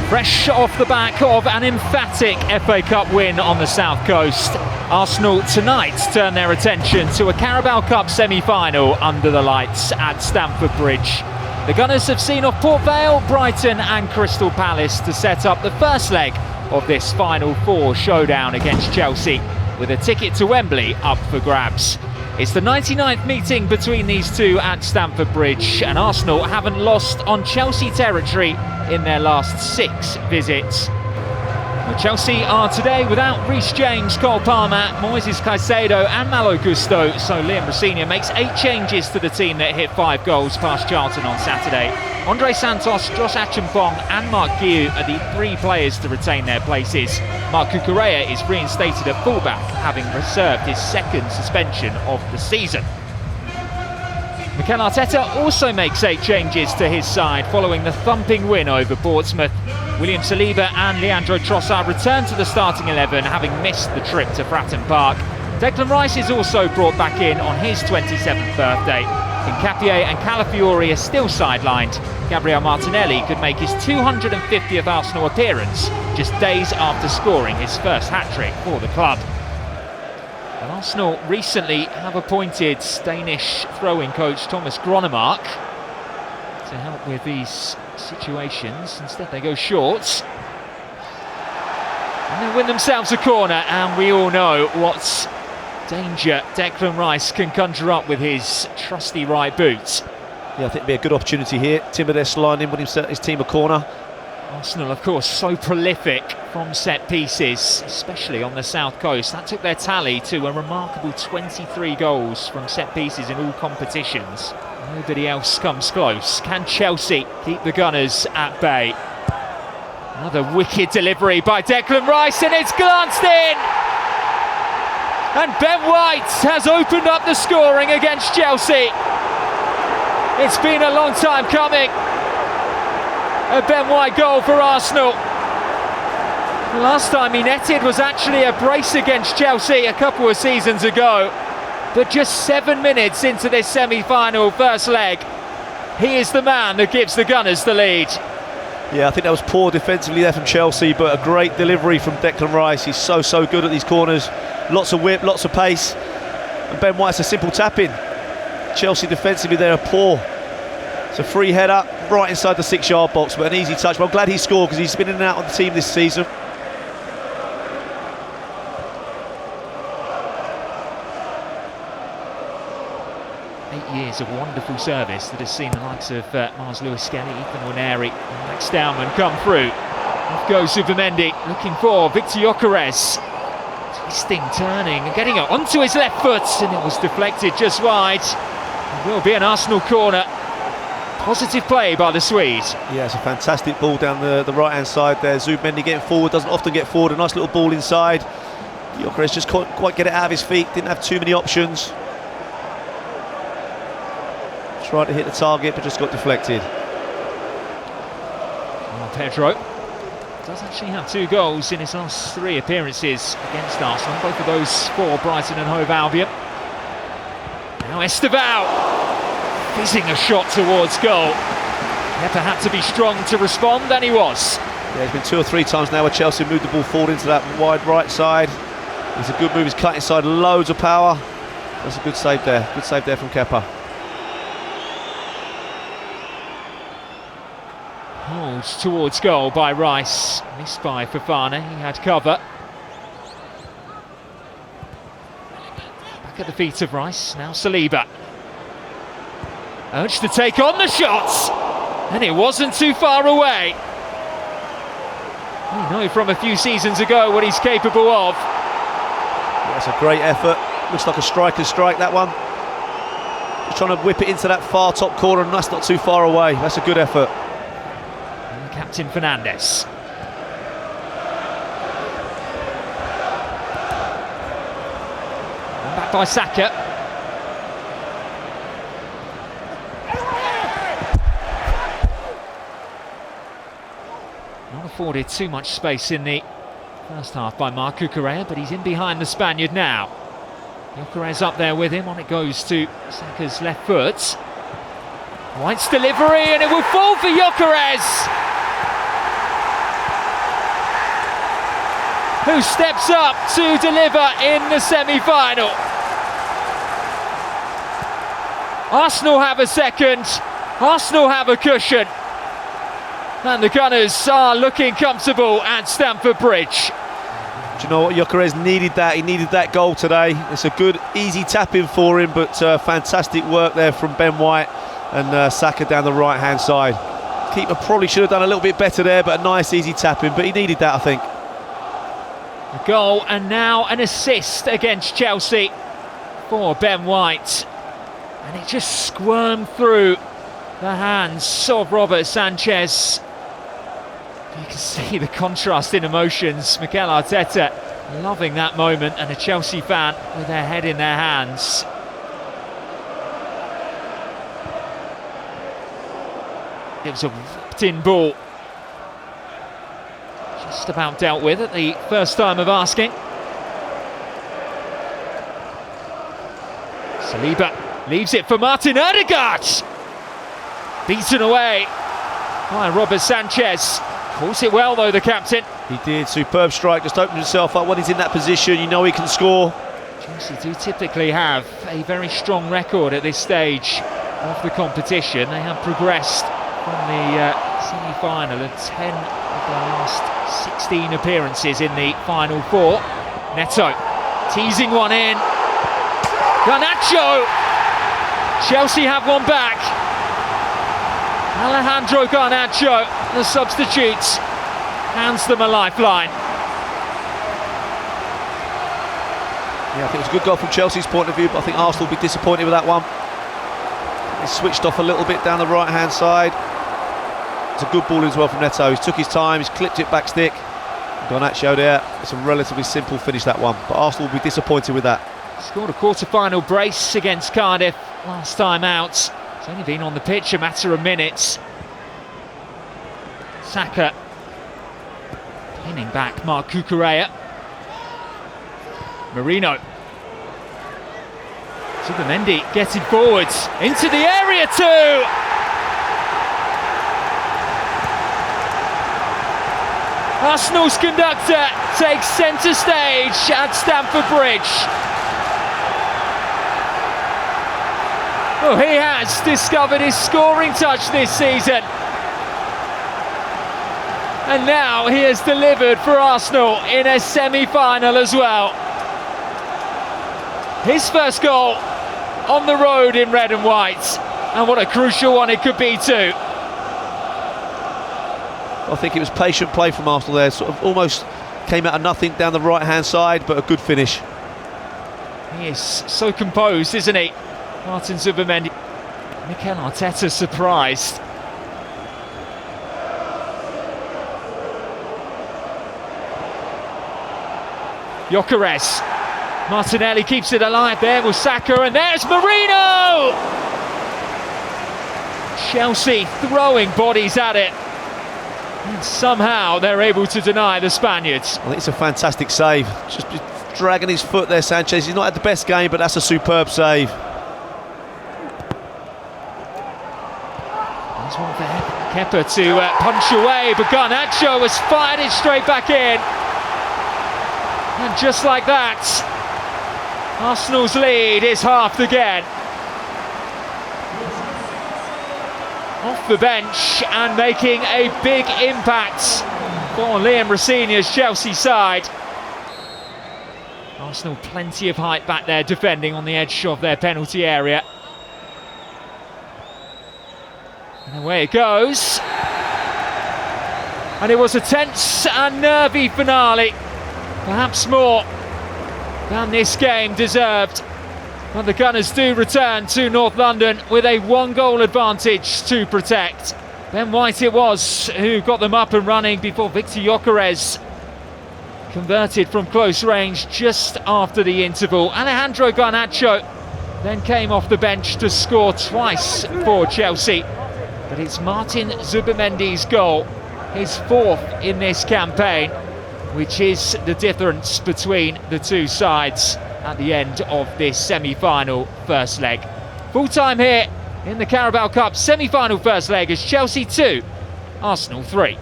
Fresh off the back of an emphatic FA Cup win on the South Coast, Arsenal tonight turn their attention to a Carabao Cup semi-final under the lights at Stamford Bridge. The Gunners have seen off Port Vale, Brighton and Crystal Palace to set up the first leg of this Final Four showdown against Chelsea, with a ticket to Wembley up for grabs. It's the 99th meeting between these two at Stamford Bridge, and Arsenal haven't lost on Chelsea territory in their last 6 visits. Well, Chelsea are today without Reece James, Cole Palmer, Moises Caicedo and Malo Gusto, so Liam Rosenior makes 8 changes to the team that hit 5 goals past Charlton on Saturday. Andre Santos, Josh Achimpong and Mark Guiu are the 3 players to retain their places. Marc Cucurella is reinstated at fullback, having reserved his 2nd suspension of the season. Mikel Arteta also makes 8 changes to his side following the thumping win over Portsmouth. William Saliba and Leandro Trossard return to the starting 11, having missed the trip to Fratton Park. Declan Rice is also brought back in on his 27th birthday. Hincapié and Calafiori are still sidelined. Gabriel Martinelli could make his 250th Arsenal appearance just days after scoring his first hat-trick for the club. And Arsenal recently have appointed Danish throwing coach Thomas Gronemark to help with these situations. Instead they go short and they win themselves a corner, and we all know what danger Declan Rice can conjure up with his trusty right boot. Yeah, I think it'd be a good opportunity here. Timber line in with his team a corner. Arsenal, of course, so prolific from set pieces, especially on the South Coast. That took their tally to a remarkable 23 goals from set pieces in all competitions. Nobody else comes close. Can Chelsea keep the Gunners at bay? Another wicked delivery by Declan Rice, and it's glanced in! And Ben White has opened up the scoring against Chelsea. It's been a long time coming. A Ben White goal for Arsenal. The last time he netted was actually a brace against Chelsea a couple of seasons ago. But just 7 minutes into this semi-final first leg, he is the man that gives the Gunners the lead. Yeah, I think that was poor defensively there from Chelsea, but a great delivery from Declan Rice. He's so good at these corners. Lots of whip, lots of pace. And Ben White's a simple tap-in. Chelsea defensively, they're poor. It's a free header right inside the 6-yard box, but an easy touch. But I'm glad he scored because he's been in and out of the team this season. Years of wonderful service that has seen the likes of Mars Lewis-Skelly, Ethan Nwaneri and Max Dowman come through. Off goes Zubimendi, looking for Viktor Gyokeres. Twisting, turning and getting it onto his left foot, and it was deflected just wide. It will be an Arsenal corner. Positive play by the Swede. Yeah, it's a fantastic ball down the right-hand side there. Zubimendi getting forward, doesn't often get forward. A nice little ball inside. Gyokeres just can't quite get it out of his feet, didn't have too many options. Tried to hit the target, but just got deflected. Well, Pedro does actually have 2 goals in his last 3 appearances against Arsenal, both of those for Brighton and Hove Albion. Now Estevao fizzing a shot towards goal. Never had to be strong to respond, and he was. Yeah, it's been 2 or 3 times now where Chelsea moved the ball forward into that wide right side. It's a good move, he's cut inside, loads of power. That's a good save there from Kepa. Holds towards goal by Rice, missed by Fofana, he had cover. Back at the feet of Rice, now Saliba. Urged to take on the shots, and it wasn't too far away. We know from a few seasons ago what he's capable of. That's a great effort, looks like a striker's strike, that one. Just trying to whip it into that far top corner, and that's not too far away. That's a good effort. Captain Fernandes. And back by Saka. Not afforded too much space in the first half by Marc Cucurella, but he's in behind the Spaniard now. Gyokeres up there with him, on it goes to Saka's left foot. White's delivery, and it will fall for Gyokeres. who steps up to deliver in the semi-final. Arsenal have a second, Arsenal have a cushion, and the Gunners are looking comfortable at Stamford Bridge. Do you know what? Gyokeres needed that. He needed that goal today. It's a good, easy tap-in for him, but fantastic work there from Ben White and Saka down the right-hand side. Keeper probably should have done a little bit better there, but a nice, easy tap-in. But he needed that, I think. A goal and now an assist against Chelsea for Ben White. And it just squirmed through the hands of Robert Sanchez. You can see the contrast in emotions. Mikel Arteta loving that moment, and a Chelsea fan with their head in their hands. It was a whipped-in ball. Just about dealt with at the first time of asking. Saliba leaves it for Martin Odegaard. Beaten away by Robert Sanchez. Calls it well though, the captain. He did, superb strike, just opened himself up when he's in that position. You know he can score. Chelsea do typically have a very strong record at this stage of the competition. They have progressed from the semi-final of 10 of their last 16 appearances in the final four. Neto teasing one in. Garnacho! Chelsea have one back. Alejandro Garnacho, the substitute, hands them a lifeline. Yeah, I think it was a good goal from Chelsea's point of view, but I think Arsenal will be disappointed with that one. He switched off a little bit down the right-hand side. It's a good ball as well from Neto. He's took his time, he's clipped it back stick. Garnacho there. It's a relatively simple finish, that one, but Arsenal will be disappointed with that. Scored a quarter-final brace against Cardiff last time out. He's only been on the pitch a matter of minutes. Saka pinning back Marc Cucurella. Marino. Zubimendi getting forwards into the area too. Arsenal's conductor takes centre stage at Stamford Bridge. Well, he has discovered his scoring touch this season. And now he has delivered for Arsenal in a semi-final as well. His first goal on the road in red and white. And what a crucial one it could be too. I think it was patient play from Arsenal there. Sort of almost came out of nothing down the right-hand side, but a good finish. He is so composed, isn't he? Martin Zubimendi. Mikel Arteta surprised. Gyokeres. Martinelli keeps it alive there with Saka, and there's Marino! Chelsea throwing bodies at it. And somehow they're able to deny the Spaniards. I think it's a fantastic save. Just dragging his foot there, Sanchez. He's not had the best game, but that's a superb save. There's one there. Kepa to punch away, but Garnacho has fired it straight back in. And just like that, Arsenal's lead is halved again. Off the bench and making a big impact for Liam Rosenior's Chelsea side. Arsenal plenty of height back there defending on the edge of their penalty area. And away it goes. And it was a tense and nervy finale. Perhaps more than this game deserved. But the Gunners do return to North London with a 1-goal advantage to protect. Ben White it was who got them up and running before Viktor Gyokeres converted from close range just after the interval. Alejandro Garnacho then came off the bench to score twice for Chelsea. But it's Martin Zubimendi's goal, his 4th in this campaign, which is the difference between the two sides at the end of this semi-final first leg. Full time here in the Carabao Cup semi-final first leg as Chelsea 2, Arsenal 3.